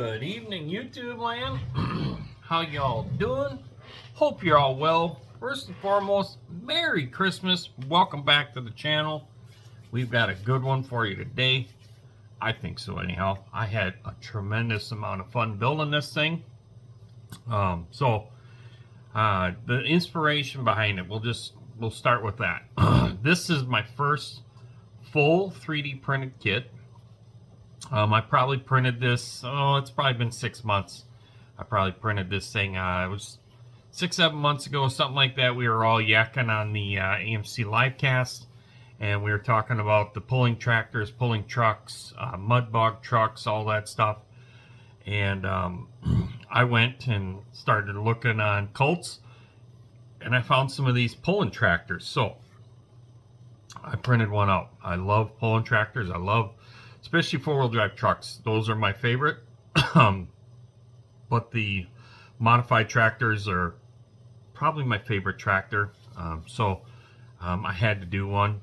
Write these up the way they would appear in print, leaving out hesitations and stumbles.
Good evening, YouTube land. How y'all doing? Hope you're all well. First and foremost, Merry Christmas. Welcome back to the channel. We've got a good one for you today. I think so anyhow. I had a tremendous amount of fun building this thing. The inspiration behind it, we'll start with that. This is my first full 3D printed kit. I probably printed this, it's probably been 6 months. I probably printed this thing, it was 6-7 months ago, something like that. We were all yakking on the AMC livecast, and we were talking about the pulling tractors, pulling trucks, mud bog trucks, all that stuff. And I went and started looking on Cults, and I found some of these pulling tractors. So I printed one out. I love pulling tractors. I love especially four-wheel drive trucks. Those are my favorite. But the modified tractors are probably my favorite tractor. I had to do one.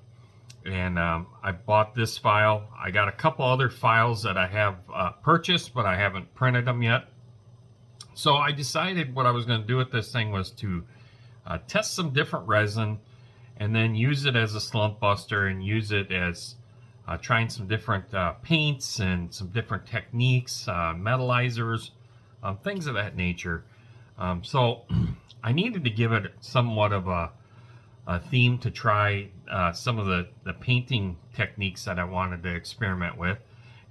And I bought this file. I got a couple other files that I have purchased, but I haven't printed them yet. So I decided what I was going to do with this thing was to test some different resin and then use it as a slump buster and use it as trying some different paints and some different techniques, metallizers, things of that nature. So I needed to give it somewhat of a theme to try some of the painting techniques that I wanted to experiment with.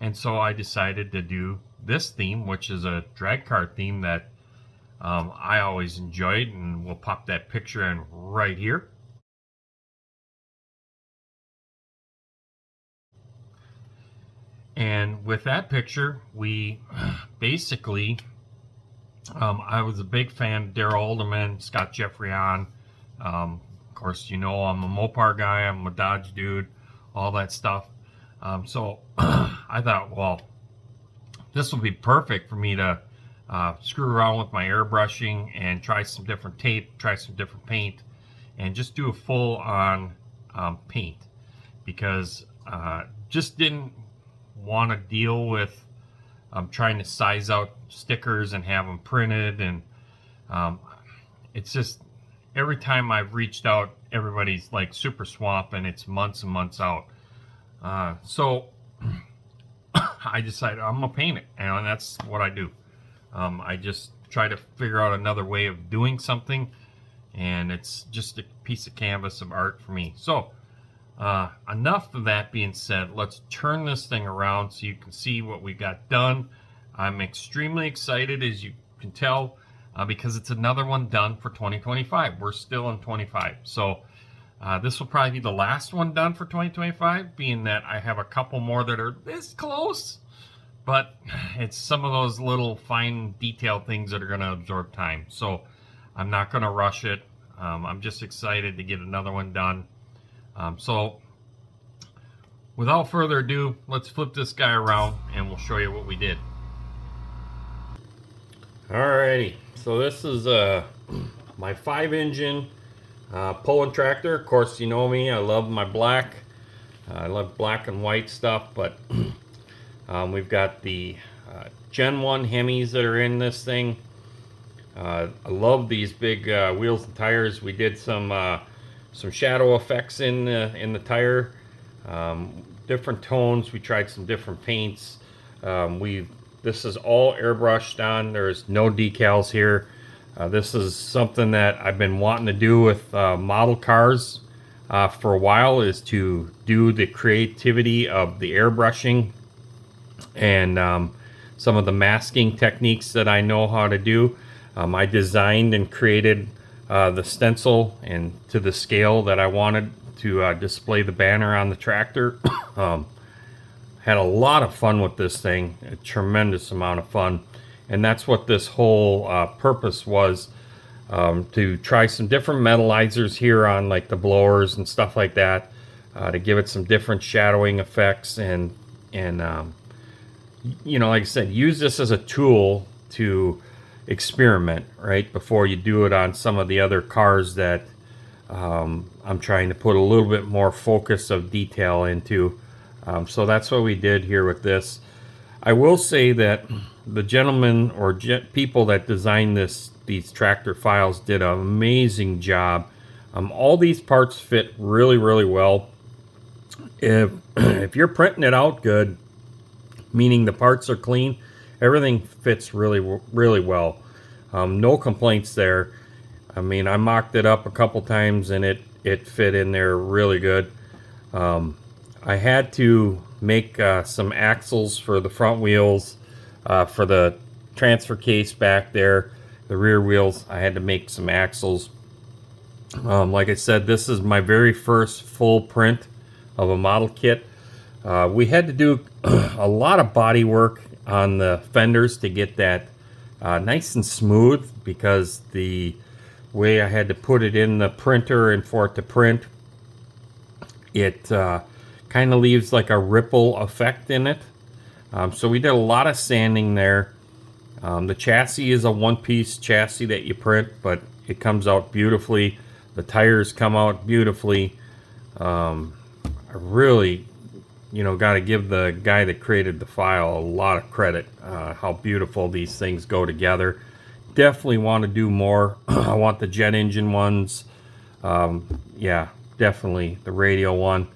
And so I decided to do this theme, which is a drag car theme that I always enjoyed, and we'll pop that picture in right here. And with that picture, we basically, I was a big fan of Daryl Alderman, Scott Jeffrey-On. Of course, you know I'm a Mopar guy, I'm a Dodge dude, all that stuff. So I thought, well, this will be perfect for me to screw around with my airbrushing and try some different tape, try some different paint, and just do a full-on paint. Because just didn't want to deal with trying to size out stickers and have them printed, and it's just every time I've reached out, everybody's like super swamped and it's months and months out. So I decided I'm gonna paint it, and that's what I do. I just try to figure out another way of doing something, and it's just a piece of canvas of art for me. So enough of that being said, let's turn this thing around so you can see what we got done. I'm extremely excited, as you can tell, because it's another one done for 2025. We're still in 25. So this will probably be the last one done for 2025, being that I have a couple more that are this close. But it's some of those little fine detail things that are going to absorb time. So I'm not going to rush it. I'm just excited to get another one done. So without further ado, let's flip this guy around and we'll show you what we did. Alrighty, so this is my 5-engine pulling tractor. Of course, you know me, I love my black. I love black and white stuff, but we've got the Gen 1 Hemis that are in this thing. I love these big wheels and tires. We did some shadow effects in the tire, different tones. We tried some different paints. This is all airbrushed on. There's no decals here. This is something that I've been wanting to do with model cars for a while, is to do the creativity of the airbrushing and some of the masking techniques that I know how to do. I designed and created the stencil and to the scale that I wanted to display the banner on the tractor. Had a lot of fun with this thing, a tremendous amount of fun, and that's what this whole purpose was, to try some different metallizers here on like the blowers and stuff like that, to give it some different shadowing effects, and you know, like I said, use this as a tool to experiment right before you do it on some of the other cars that I'm trying to put a little bit more focus of detail into. So that's what we did here with this. I will say that the gentlemen or people that designed these tractor files did an amazing job. All these parts fit really, really well. If if you're printing it out good, meaning the parts are clean, everything fits really, really well. No complaints there. I mean, I mocked it up a couple times and it fit in there really good. I had to make some axles for the front wheels, for the transfer case back there, the rear wheels. I had to make some axles. Like I said, this is my very first full print of a model kit. We had to do a lot of body work on the fenders to get that nice and smooth, because the way I had to put it in the printer and for it to print, it kind of leaves like a ripple effect in it. So we did a lot of sanding there. The chassis is a one-piece chassis that you print, but it comes out beautifully. The tires come out beautifully. I really, got to give the guy that created the file a lot of credit, how beautiful these things go together. Definitely want to do more. I want the jet engine ones. Yeah, definitely the radial one.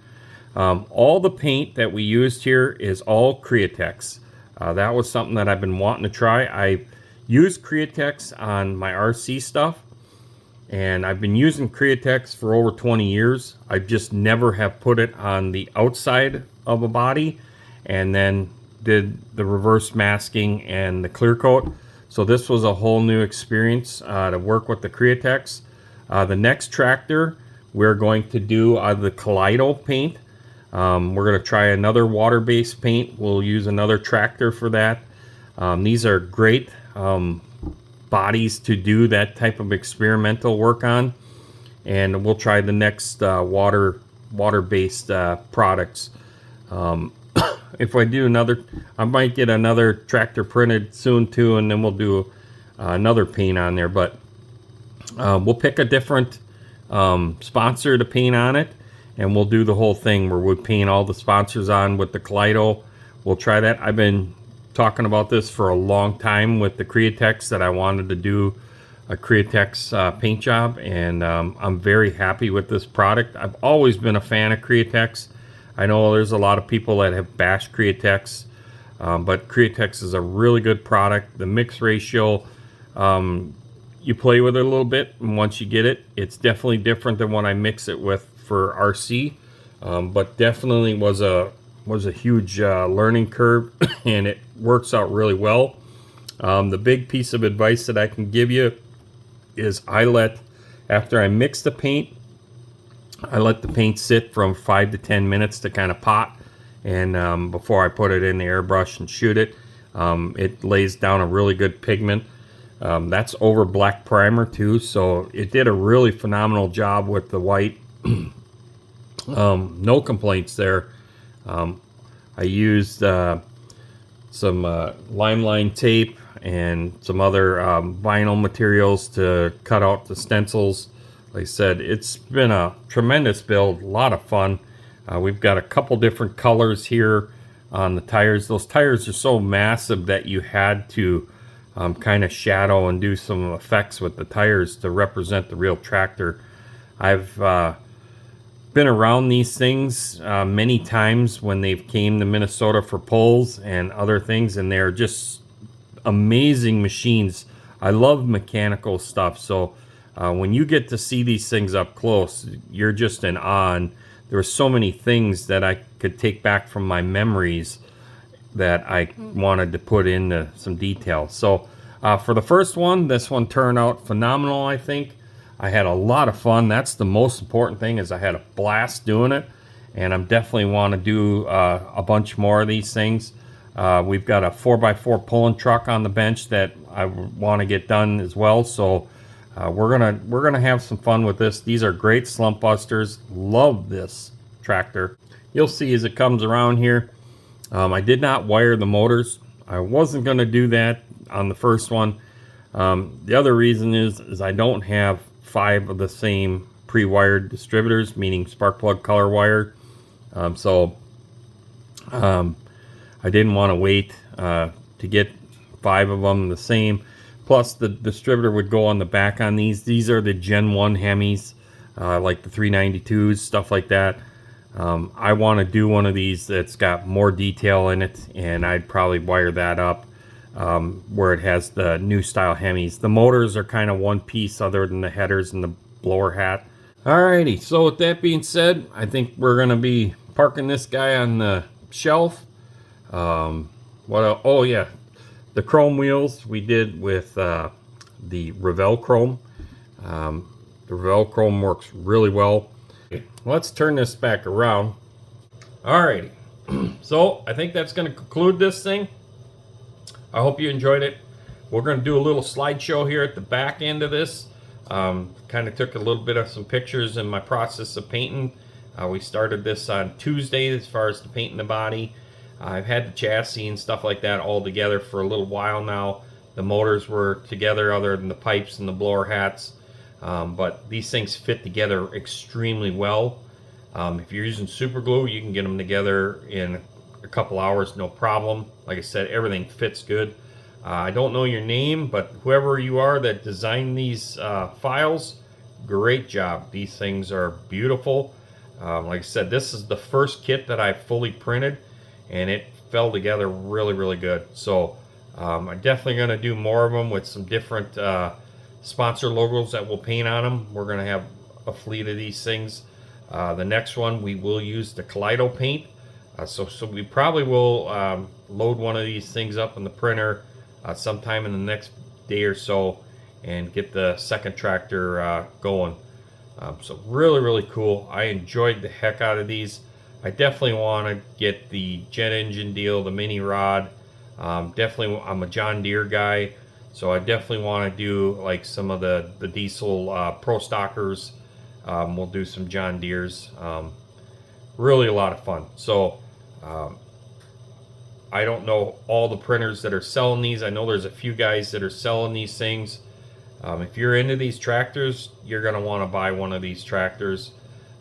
All the paint that we used here is all Createx. That was something that I've been wanting to try. I used Createx on my RC stuff, and I've been using Createx for over 20 years. I just never have put it on the outside of a body and then did the reverse masking and the clear coat. So this was a whole new experience to work with the Createx. The next tractor we're going to do the Kaleido paint. We're going to try another water-based paint. We'll use another tractor for that. These are great bodies to do that type of experimental work on, and we'll try the next water-based products. If I do another, I might get another tractor printed soon too, and then we'll do another paint on there. But we'll pick a different sponsor to paint on it, and we'll do the whole thing where we paint all the sponsors on with the Kaleido. We'll try that. I've been talking about this for a long time with the Createx, that I wanted to do a Createx paint job, and I'm very happy with this product. I've always been a fan of Createx. I know there's a lot of people that have bashed Createx, but Createx is a really good product. The mix ratio, you play with it a little bit, and once you get it, it's definitely different than what I mix it with for RC, but definitely was a huge learning curve, and it works out really well. The big piece of advice that I can give you is after I mix the paint, I let the paint sit from 5 to 10 minutes to kind of pot, and before I put it in the airbrush and shoot it. It lays down a really good pigment. That's over black primer too, so it did a really phenomenal job with the white. No complaints there. I used some line tape and some other vinyl materials to cut out the stencils. Like I said, it's been a tremendous build, a lot of fun. We've got a couple different colors here on the tires. Those tires are so massive that you had to kind of shadow and do some effects with the tires to represent the real tractor. I've been around these things many times when they've came to Minnesota for polls and other things, and they're just amazing machines. I love mechanical stuff, so when you get to see these things up close, you're just in awe. And there were so many things that I could take back from my memories that I wanted to put into some detail. So for the first one, this one turned out phenomenal, I think. I had a lot of fun. That's the most important thing, is I had a blast doing it, and I'm definitely want to do a bunch more of these things. We've got a 4x4 pulling truck on the bench that I want to get done as well, so we're gonna have some fun with this. These are great slump busters. Love this tractor. You'll see as it comes around here. I did not wire the motors. I wasn't going to do that on the first one. The other reason is I don't have 5 of the same pre-wired distributors, meaning spark plug color wired. So I didn't want to wait to get 5 of them the same. Plus the distributor would go on the back on these. These are the Gen 1 Hemis, like the 392s, stuff like that. I want to do one of these that's got more detail in it, and I'd probably wire that up where it has the new style Hemis. The motors are kind of one piece other than the headers and the blower hat. Alrighty, so with that being said, I think we're going to be parking this guy on the shelf. What else? Oh yeah, the chrome wheels we did with the Revell chrome. The Revell chrome works really well. Okay, let's turn this back around. Alrighty, so I think that's going to conclude this thing. I hope you enjoyed it. We're going to do a little slideshow here at the back end of this. Kind of took a little bit of some pictures in my process of painting. We started this on Tuesday as far as the painting the body. I've had the chassis and stuff like that all together for a little while now. The motors were together other than the pipes and the blower hats. But these things fit together extremely well. If you're using super glue, you can get them together in a couple hours, no problem. Like I said, everything fits good. I don't know your name, but whoever you are that designed these files, great job. These things are beautiful. Like I said, this is the first kit that I fully printed, and it fell together really, really good. So I'm definitely going to do more of them with some different sponsor logos that we'll paint on them. We're going to have a fleet of these things. The next one, we will use the Kaleido paint. So we probably will load one of these things up in the printer sometime in the next day or so and get the second tractor going. So really, really cool. I enjoyed the heck out of these. I definitely want to get the jet engine deal, the mini rod. Definitely, I'm a John Deere guy, so I definitely want to do like some of the diesel pro stockers. We'll do some John Deeres. Really a lot of fun. So I don't know all the printers that are selling these. I know there's a few guys that are selling these things. If you're into these tractors, you're going to want to buy one of these tractors.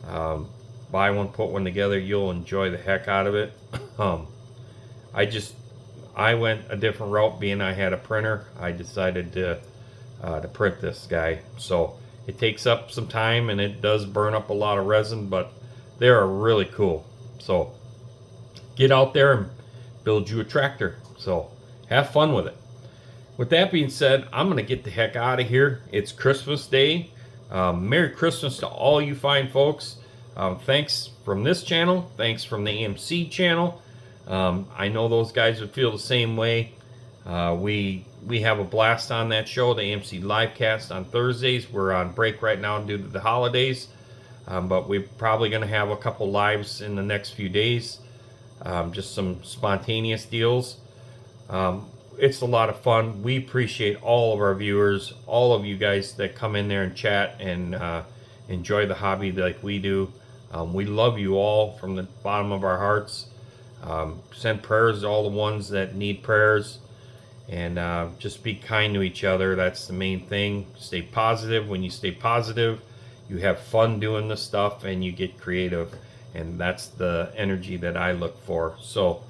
Buy one, put one together. You'll enjoy the heck out of it. I went a different route. Being I had a printer, I decided to print this guy. So it takes up some time and it does burn up a lot of resin, but they are really cool. So get out there and build you a tractor. So have fun with it. With that being said, I'm going to get the heck out of here. It's Christmas Day. Merry Christmas to all you fine folks. Thanks from this channel. Thanks from the AMC channel. I know those guys would feel the same way. We have a blast on that show, the AMC Livecast on Thursdays. We're on break right now due to the holidays. But we're probably going to have a couple lives in the next few days. Just some spontaneous deals. It's a lot of fun. We appreciate all of our viewers, all of you guys that come in there and chat and enjoy the hobby like we do. We love you all from the bottom of our hearts. Send prayers to all the ones that need prayers. And just be kind to each other. That's the main thing. Stay positive. When you stay positive, you have fun doing the stuff and you get creative. And that's the energy that I look for. So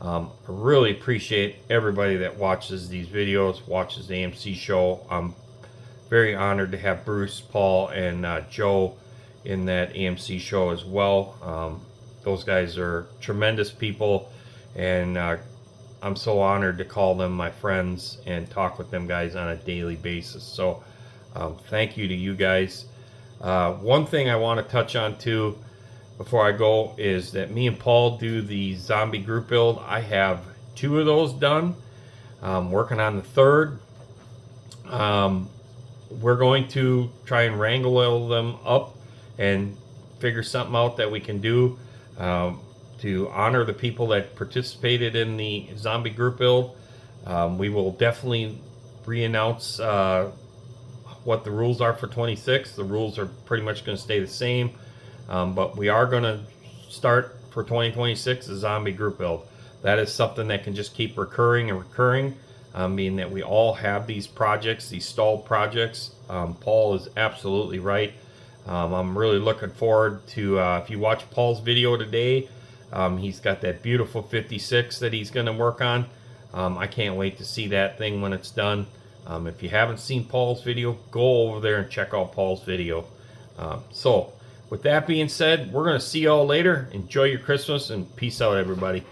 I really appreciate everybody that watches these videos, watches the AMC show. I'm very honored to have Bruce, Paul, and Joe in that AMC show as well. Those guys are tremendous people, and I'm so honored to call them my friends and talk with them guys on a daily basis. So thank you to you guys. One thing I want to touch on too before I go is that me and Paul do the zombie group build. I have 2 of those done. Working on the 3rd. We're going to try and wrangle them up and figure something out that we can do to honor the people that participated in the zombie group build. We will definitely re-announce what the rules are for 26. The rules are pretty much going to stay the same. But we are going to start for 2026 a zombie group build. That is something that can just keep recurring and recurring, meaning that we all have these projects, these stalled projects. Paul is absolutely right. I'm really looking forward to, if you watch Paul's video today, he's got that beautiful 56 that he's going to work on. I can't wait to see that thing when it's done. If you haven't seen Paul's video, go over there and check out Paul's video. So with that being said, we're going to see y'all later. Enjoy your Christmas and peace out, everybody.